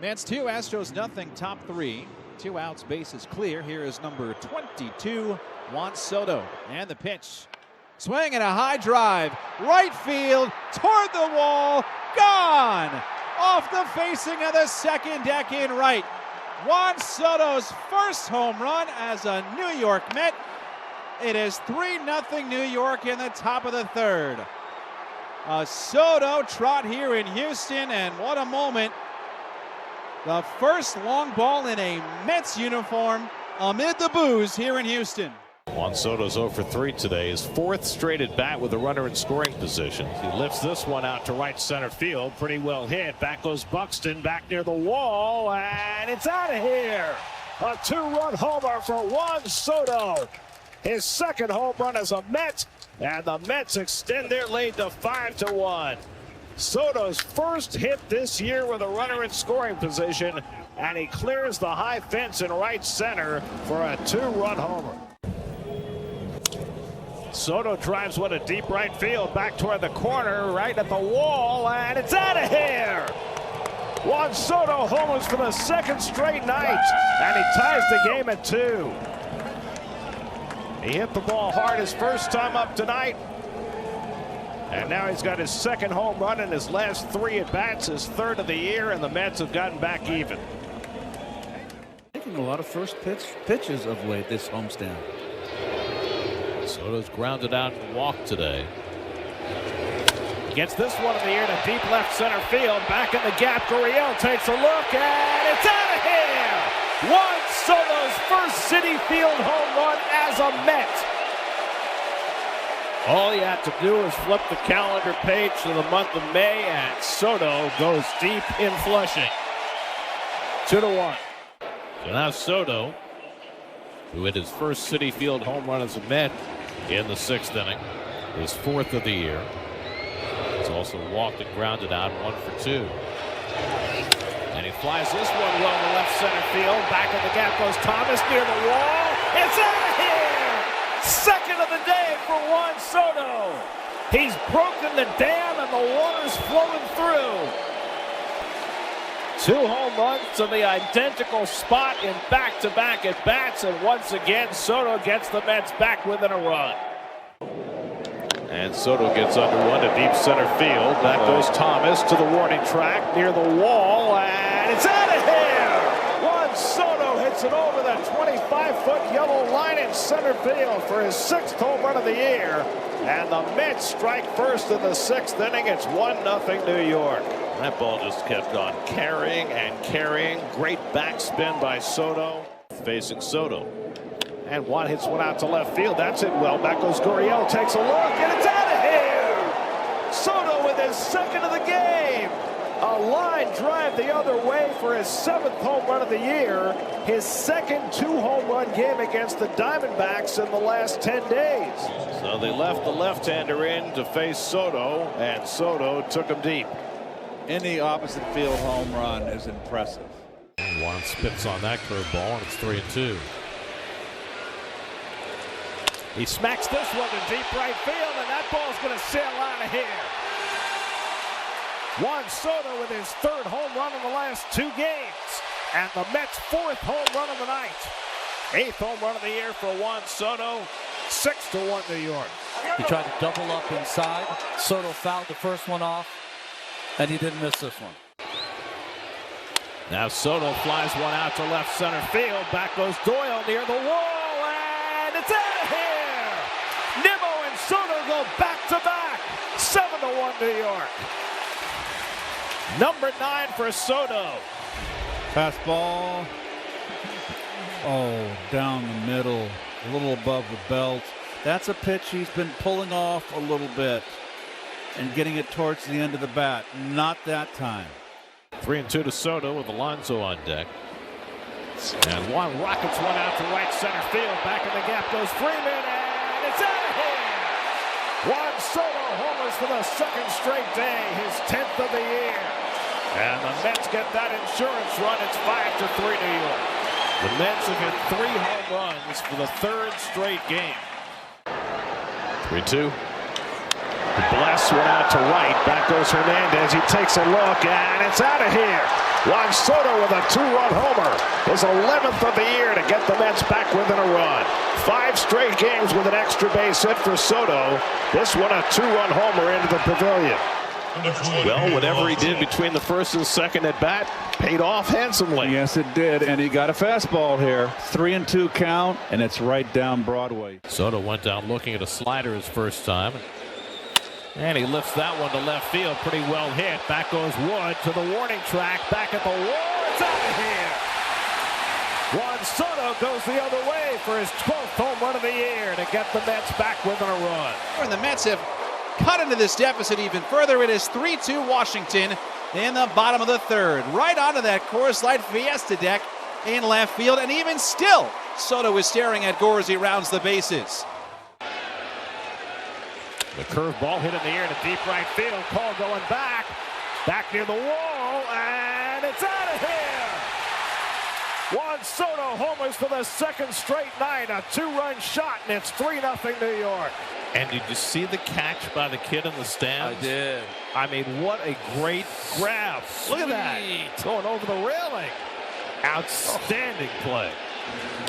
Mets 2, Astros nothing, top 3. 2 outs, bases clear. Here is number 22, Juan Soto. And the pitch. Swing and a high drive. Right field, toward the wall, gone! Off the facing of the second deck in right. Juan Soto's first home run as a New York Met. It is 3-0 New York in the top of the third. A Soto trot here in Houston, and what a moment. The first long ball in a Mets uniform amid the boos here in Houston. Juan Soto's 0 for 3 today. His 4th straight at bat with a runner in scoring position. He lifts this one out to right center field. Pretty well hit. Back goes Buxton, back near the wall, and it's out of here. A 2-run homer for Juan Soto. His second home run as a Met, and the Mets extend their lead to 5-1. Soto's first hit this year with a runner in scoring position, and he clears the high fence in right center for a 2-run homer. Soto drives one to deep right field, back toward the corner, right at the wall, and it's out of here. Juan Soto homers for the second straight night, and he ties the game at 2. He hit the ball hard his first time up tonight. And now he's got his second home run in his last 3 at-bats, his 3rd of the year, and the Mets have gotten back even. Taking a lot of first pitches of late this homestand. Soto's grounded out and walked today. Gets this one in the air to deep left center field. Back in the gap, Gurriel takes a look, and it's out of here! Juan Soto's first Citi Field home run as a Met. All you have to do is flip the calendar page to the month of May, and Soto goes deep in Flushing. 2-1. So now Soto, who hit his first Citi Field home run as a Met in the 6th inning, his 4th of the year. He's also walked and grounded out, 1 for 2. And he flies this one well to left center field. Back in the gap goes Thomas near the wall. It's out of here! Second of the day for Juan Soto. He's broken the dam and the water's flowing through. 2 home runs to the identical spot in back-to-back at-bats, and once again Soto gets the Mets back within a run. And Soto gets under one to deep center field. Back goes Thomas to the warning track near the wall, and it's out of here! Juan Soto hits it over the 25-foot yellow line in center field for his 6th home run of the year. And the Mets strike first in the 6th inning. It's 1-0 New York. That ball just kept on carrying and carrying. Great backspin by Soto. Facing Soto. And Juan hits one out to left field. That's it well. Back goes Gurriel, takes a look, and it's out of here! Soto with his 2nd of the game. A line drive the other way for his 7th home run of the year. His second 2-home run game against the Diamondbacks in the last 10 days. So they left the left-hander in to face Soto, and Soto took him deep. Any opposite field home run is impressive. Juan spits on that curveball, and it's 3-2. He smacks this one to deep right field, and that ball's going to sail out of here. Juan Soto with his 3rd home run in the last 2 games, and the Mets' 4th home run of the night. 8th home run of the year for Juan Soto. 6-1 New York. He tried to double up inside. Soto fouled the first one off, and he didn't miss this one. Now Soto flies one out to left center field. Back goes Doyle near the wall, and it's out of here! Nimmo and Soto go back-to-back. 7-1 New York. Number 9 for Soto. Fastball. Oh, down the middle, a little above the belt. That's a pitch he's been pulling off a little bit and getting it towards the end of the bat. Not that time. 3-2 to Soto with Alonso on deck. And Juan rockets one out to right center field. Back in the gap goes Freeman, and it's out of here! Juan Soto homers for the 2nd straight day, his 10th of the year. And the Mets get that insurance run. It's 5-3 New York. The Mets have hit 3 home runs for the 3rd straight game. 3-2. Bless went out to right. Back goes Hernandez. He takes a look, and it's out of here. Juan Soto with a 2-run homer. His 11th of the year to get the Mets back within a run. 5 straight games with an extra base hit for Soto. This one a 2-run homer into the pavilion. Well, whatever he did between the first and second at bat paid off handsomely. Yes, it did, and he got a fastball here. 3-2 count, and it's right down Broadway. Soto went down looking at a slider his first time. And he lifts that one to left field. Pretty well hit. Back goes Wood to the warning track. Back at the wall. It's out of here. Juan Soto goes the other way for his 12th home run of the year to get the Mets back within a run. And the Mets have cut into this deficit even further. It is 3-2 Washington in the bottom of the third. Right onto that Coors Light Fiesta deck in left field. And even still, Soto is staring at Gore as he rounds the bases. The curveball hit in the air to deep right field. Call going back. Back near the wall. And it's out of here. Juan Soto homers for the second straight night. A 2-run shot, and it's 3-0 New York. And did you see the catch by the kid in the stands? I did. I mean, what a great grab. Look at that. Going over the railing. Outstanding play.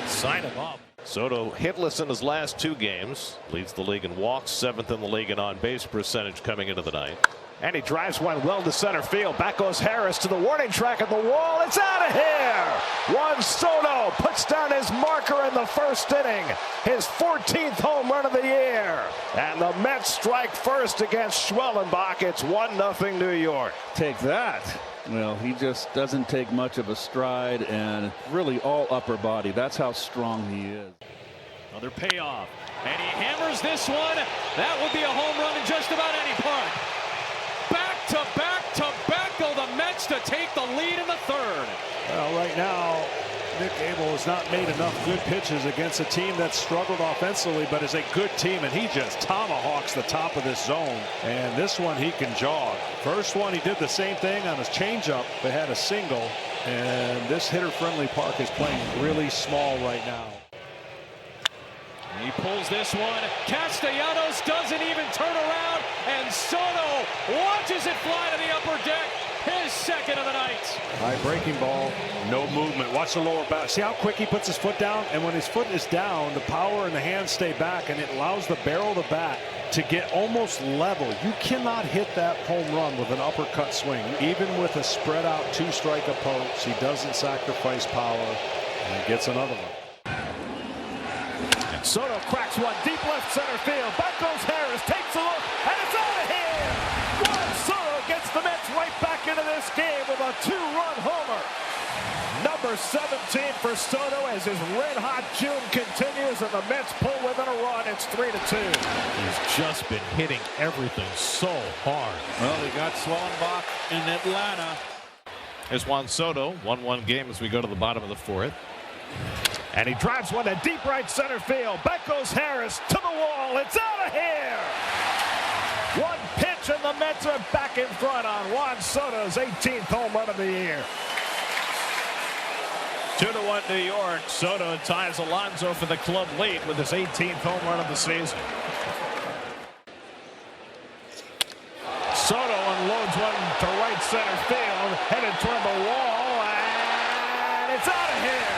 Sign him up. Soto hitless in his last 2 games. Leads the league in walks, 7th in the league in on-base percentage coming into the night. And he drives one well to center field. Back goes Harris to the warning track at the wall. It's out of here. Juan Soto puts down his marker in the first inning. His 14th home run of the year. And the Mets strike first against Schwellenbach. It's 1-0 New York. Take that. Well, he just doesn't take much of a stride, and really all upper body. That's how strong he is. Another payoff. And he hammers this one. That would be a home run in just about any park. Back to back go the Mets to take the lead in the third. Well, right now, Nick Abel has not made enough good pitches against a team that's struggled offensively, but is a good team, and he just tomahawks the top of this zone. And this one he can jog. First one, he did the same thing on his changeup, but had a single. And this hitter-friendly park is playing really small right now. He pulls this one. Castellanos doesn't even turn around, and Soto watches it fly to the upper deck. His second of the night. High breaking ball, no movement. Watch the lower back. See how quick he puts his foot down? And when his foot is down, the power and the hands stay back, and it allows the barrel of the bat to get almost level. You cannot hit that home run with an uppercut swing. Even with a spread out 2-strike approach, he doesn't sacrifice power, and gets another one. Soto cracks one deep left center field. Back goes Harris, takes a look, and it's out of here. Juan Soto gets the Mets right back into this game with a 2-run homer. Number 17 for Soto as his red-hot June continues, and the Mets pull within a run. It's 3-2. He's just been hitting everything so hard. Well, he got Schwellenbach in Atlanta. Here's Juan Soto, 1-1 game as we go to the bottom of the fourth. And he drives one to deep right center field. Back goes Harris to the wall. It's out of here. One pitch and the Mets are back in front on Juan Soto's 18th home run of the year. 2-1 New York. Soto ties Alonso for the club lead with his 18th home run of the season. Soto unloads one to right center field, headed toward the wall, and it's out of here.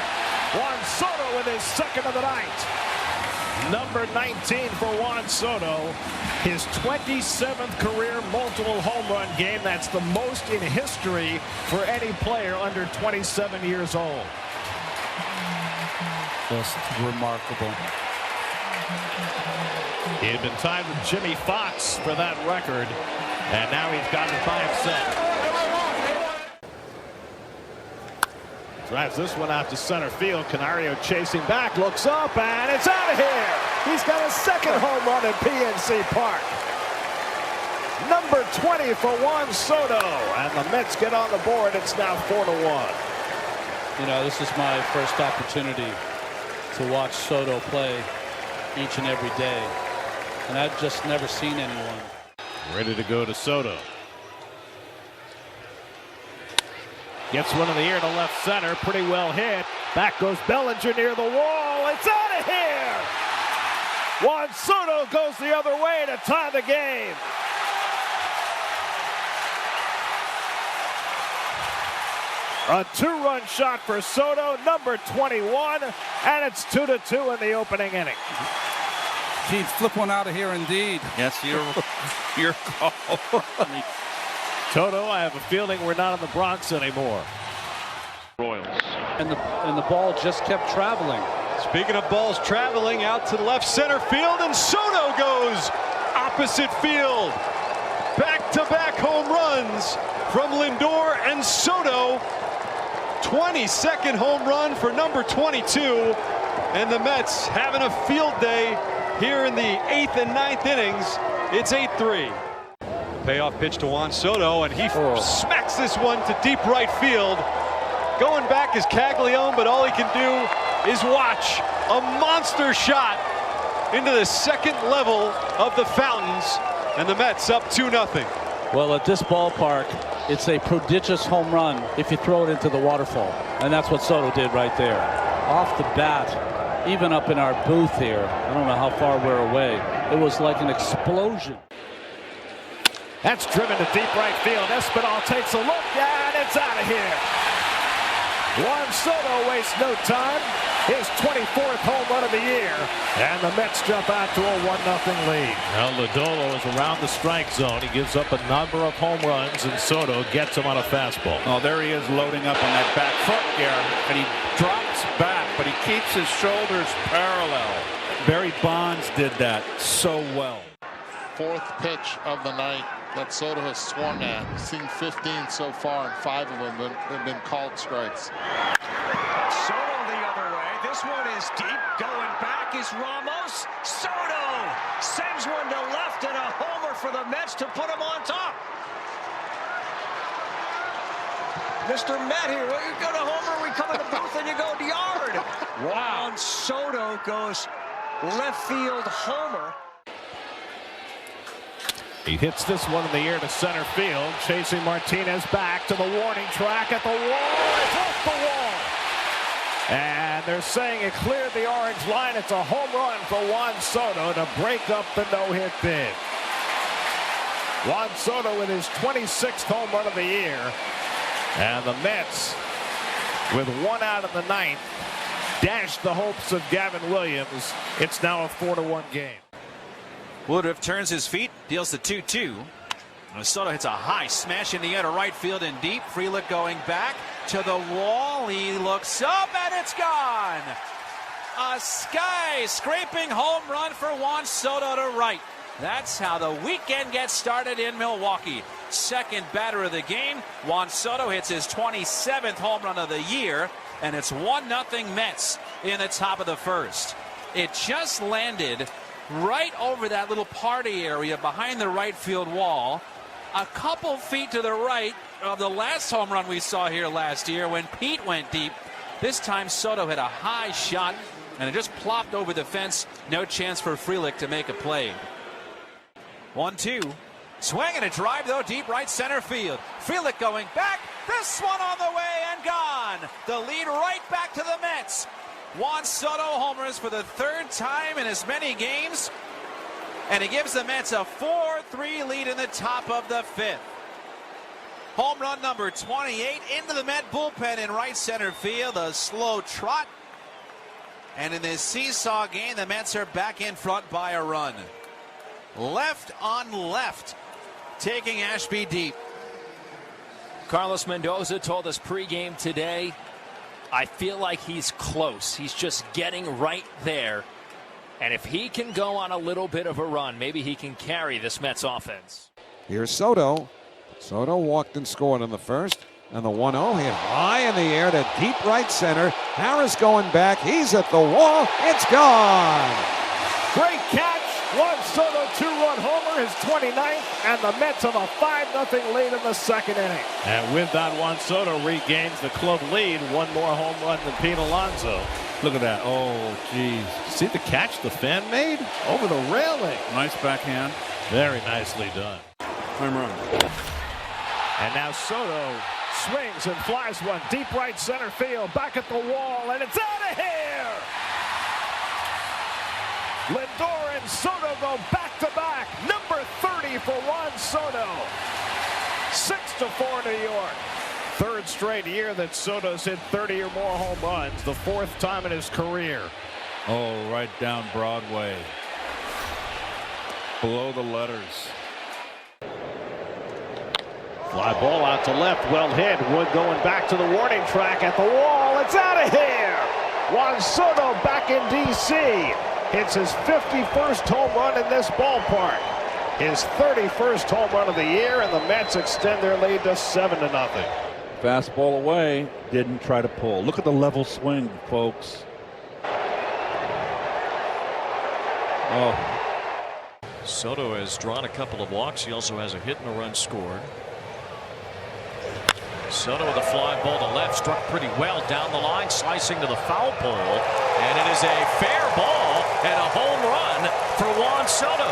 Juan Soto with his second of the night. Number 19 for Juan Soto. His 27th career multiple home run game. That's the most in history for any player under 27 years old. Just remarkable. He had been tied with Jimmy Fox for that record, and now he's got it by himself. Drives this one out to center field. Canario chasing back, looks up, and it's out of here. He's got a second home run at PNC Park. Number 20 for Juan Soto, and the Mets get on the board. It's now 4-1. You know, this is my first opportunity to watch Soto play each and every day, and I've just never seen anyone. Ready to go to Soto. Gets one in the air to left center. Pretty well hit. Back goes Bellinger near the wall. It's out of here. Juan Soto goes the other way to tie the game. A 2-run shot for Soto, number 21, and it's 2-2 in the opening inning. Gee, flip one out of here indeed. Yes, your call. Toto, I have a feeling we're not in the Bronx anymore. Royals. And the ball just kept traveling. Speaking of balls traveling out to the left center field, and Soto goes opposite field. Back-to-back home runs from Lindor and Soto. 22nd home run for number 22. And the Mets having a field day here in the 8th and 9th innings. It's 8-3. Payoff pitch to Juan Soto, and he smacks this one to deep right field. Going back is Caglione, but all he can do is watch a monster shot into the second level of the fountains, and the Mets up 2-0. Well, at this ballpark, it's a prodigious home run if you throw it into the waterfall. And that's what Soto did right there. Off the bat, even up in our booth here, I don't know how far we're away, it was like an explosion. That's driven to deep right field. Espinal takes a look, and it's out of here. Juan Soto wastes no time. His 24th home run of the year. And the Mets jump out to a 1-0 lead. Now Lodolo is around the strike zone. He gives up a number of home runs, and Soto gets him on a fastball. Oh, there he is loading up on that back foot here, and he drops back, but he keeps his shoulders parallel. Barry Bonds did that so well. Fourth pitch of the night that Soto has swung at. He's seen 15 so far, and 5 of them have been called strikes. Soto the other way. This one is deep. Going back is Ramos. Soto sends one to left, and a homer for the Mets to put him on top. Mr. Met here. Well, you go to homer, we come in the booth, and you go to yard. Wow. And Soto goes left field homer. He hits this one in the air to center field, chasing Martinez back to the warning track at the wall. It's off the wall. And they're saying it cleared the orange line. It's a home run for Juan Soto to break up the no-hit bid. Juan Soto with his 26th home run of the year. And the Mets, with 1 out in the 9th, dashed the hopes of Gavin Williams. It's now a 4-1 game. Woodruff turns his feet, deals the 2-2. Soto hits a high smash in the air to right field and deep. Frelick going back to the wall. He looks up and it's gone. A sky-scraping home run for Juan Soto to right. That's how the weekend gets started in Milwaukee. Second batter of the game. Juan Soto hits his 27th home run of the year, and it's 1-0 Mets in the top of the first. It just landed right over that little party area behind the right field wall, a couple feet to the right of the last home run we saw here last year when Pete went deep. This time Soto hit a high shot, and it just plopped over the fence. No chance for Frelick to make a play. 1-2. Swing and a drive, though, deep right center field. Frelick going back. This one on the way and gone. The lead right back to the Mets. Juan Soto homers for the 3rd time in as many games, and he gives the Mets a 4-3 lead in the top of the 5th. Home run number 28 into the Met bullpen in right center field. A slow trot. And in this seesaw game, the Mets are back in front by a run. Left on left, taking Ashby deep. Carlos Mendoza told us pregame today, I feel like he's close. He's just getting right there. And if he can go on a little bit of a run, maybe he can carry this Mets offense. Here's Soto. Soto walked and scored in the first. And the 1-0 hit high in the air to deep right center. Harris going back. He's at the wall. It's gone. Great catch. Juan Soto 2-run homer, his 29th, and the Mets have a 5-0 lead in the 2nd inning. And with that, Juan Soto regains the club lead. One more home run than Pete Alonso. Look at that. Oh, geez. See the catch the fan made? Over the railing. Nice backhand. Very nicely done. Home run. And now Soto swings and flies one deep right center field, back at the wall, and it's out of here! Lindor and Soto go back-to-back. Number 30 for Juan Soto. 6-4 New York. Third straight year that Soto's hit 30 or more home runs, the fourth time in his career. Oh, right down Broadway. Below the letters. Fly ball out to left, well hit. Wood going back to the warning track at the wall. It's out of here. Juan Soto back in D.C. Hits his 51st home run in this ballpark. His 31st home run of the year, and the Mets extend their lead to 7-0. Fastball away. Didn't try to pull. Look at the level swing, folks. Oh. Soto has drawn a couple of walks. He also has a hit and a run scored. Soto with a fly ball to left, struck pretty well down the line, slicing to the foul pole, and it is a fair ball and a home run for Juan Soto.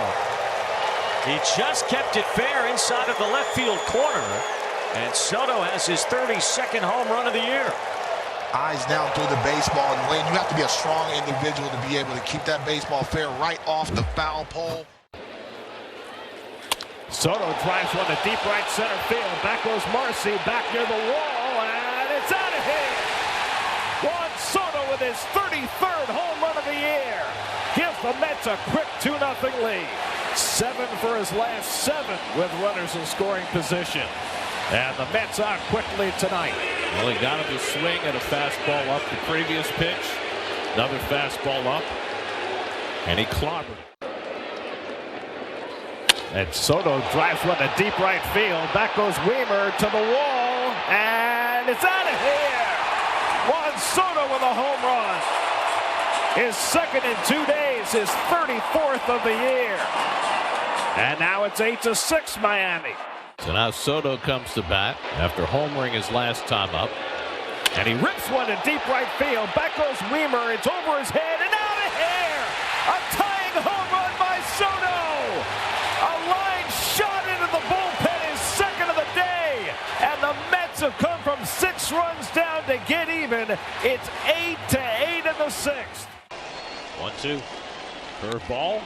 He just kept it fair inside of the left field corner, and Soto has his 32nd home run of the year. Eyes down through the baseball, and Wayne, you have to be a strong individual to be able to keep that baseball fair right off the foul pole. Soto drives one to deep right center field. Back goes Marcy, back near the wall, and it's out of here. Juan Soto with his 33rd home run of the year gives the Mets a quick 2-0 lead. 7 for his last 7 with runners in scoring position. And the Mets out quickly tonight. Well, he got him to swing at a fastball up the previous pitch. Another fastball up, and he clobbered. And Soto drives one to deep right field. Back goes Weimer to the wall, and it's out of here. Juan Soto with a home run. His second in 2 days, his 34th of the year. And now it's 8-6 Miami. So now Soto comes to bat after homering his last time up. And he rips one to deep right field. Back goes Weimer. It's over his head and out of here. A tying home run by Soto. A line shot into the bullpen, his second of the day. And the Mets have come from 6 runs down to get even. It's 8-8 in the 6th. 1-2. Curveball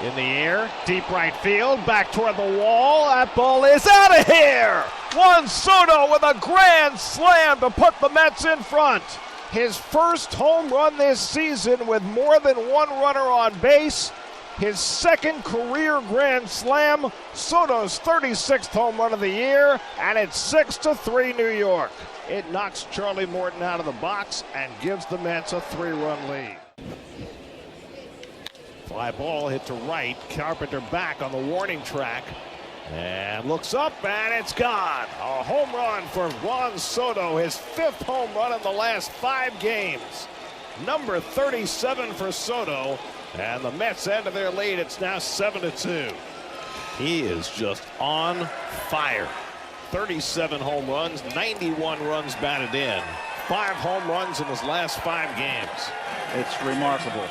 in the air. Deep right field. Back toward the wall. That ball is out of here. Juan Soto with a grand slam to put the Mets in front. His first home run this season with more than 1 runner on base. His second career grand slam. Soto's 36th home run of the year. And it's 6-3 New York. It knocks Charlie Morton out of the box and gives the Mets a 3-run lead. Fly ball hit to right. Carpenter back on the warning track. And looks up, and it's gone. A home run for Juan Soto, his 5th home run in the last 5 games. Number 37 for Soto, and the Mets end of their lead. It's now 7-2. He is just on fire. 37 home runs, 91 runs batted in. 5 home runs in his last 5 games. It's remarkable.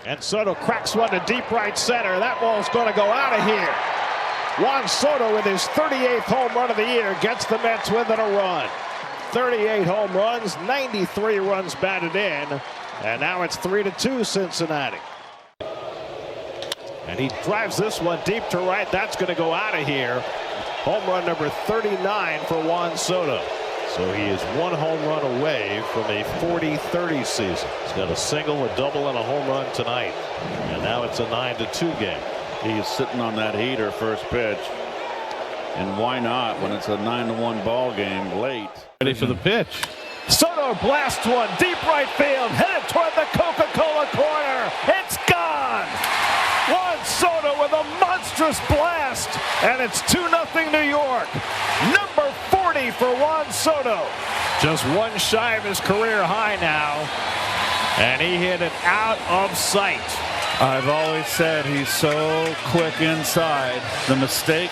And Soto cracks one to deep right center. That ball's going to go out of here. Juan Soto with his 38th home run of the year gets the Mets within a run. 38 home runs, 93 runs batted in. And now it's 3-2 Cincinnati. And he drives this one deep to right. That's going to go out of here. Home run number 39 for Juan Soto. So he is 1 home run away from a 40-30 season. He's got a single, a double, and a home run tonight. And now it's a 9-2 game. He is sitting on that heater first pitch. And why not when it's a 9-1 ball game late? Ready for the pitch. Soto blasts one deep right field, headed toward the Coca-Cola corner. It's gone. Juan Soto with a monstrous blast, and it's 2-0 New York. Number 40 for Juan Soto. Just 1 shy of his career high now, and he hit it out of sight. I've always said he's so quick inside. The mistake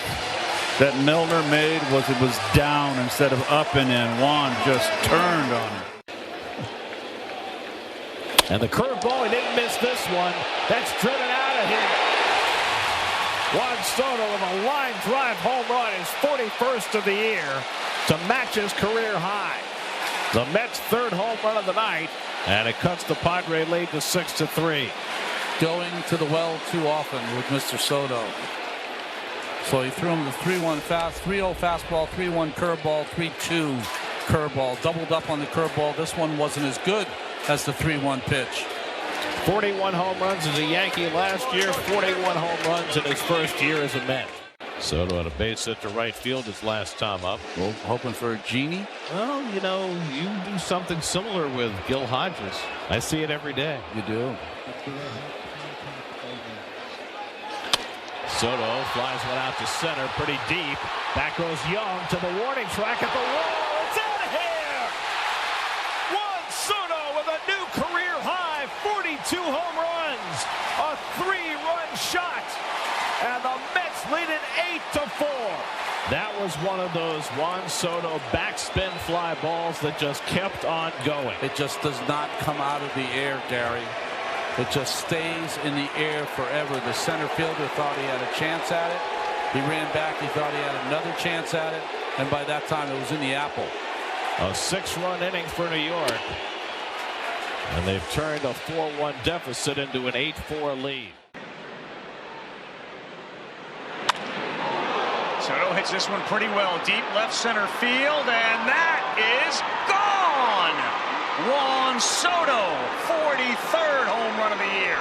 that Milner made was it was down instead of up and in. Juan just turned on him. And the curveball, he didn't miss this one. That's driven out of here. Juan Soto with a line drive home run, his 41st of the year, to match his career high. The Mets' 3rd home run of the night, and it cuts the Padre lead to 6-3. Going to the well too often with Mr. Soto. So he threw him the 3-1 fast, 3-0 fastball, 3-1 curveball, 3-2 curveball. Doubled up on the curveball. This one wasn't as good as the 3-1 pitch. 41 home runs as a Yankee last year, 41 home runs in his first year as a Met. Soto had a base hit to right field his last time up. Well, hoping for a genie? Well, you know, you do something similar with Gil Hodges. I see it every day. You do. Soto flies one out to center pretty deep. Back goes Young to the warning track at the wall. It's out of here! Juan Soto with a new career high 42 home runs. A 3-run shot. And the Mets lead it 8-4. That was one of those Juan Soto backspin fly balls that just kept on going. It just does not come out of the air, Gary. It just stays in the air forever. The center fielder thought he had a chance at it. He ran back. He thought he had another chance at it. And by that time, it was in the apple. A 6-run inning for New York. And they've turned a 4-1 deficit into an 8-4 lead. Soto hits this one pretty well. Deep left center field. And that is gone. Juan Soto, 43rd home run of the year.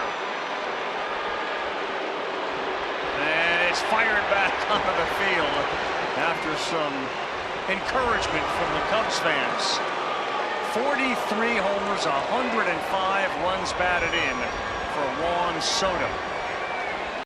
And it's fired back onto the field after some encouragement from the Cubs fans. 43 homers, 105 runs batted in for Juan Soto.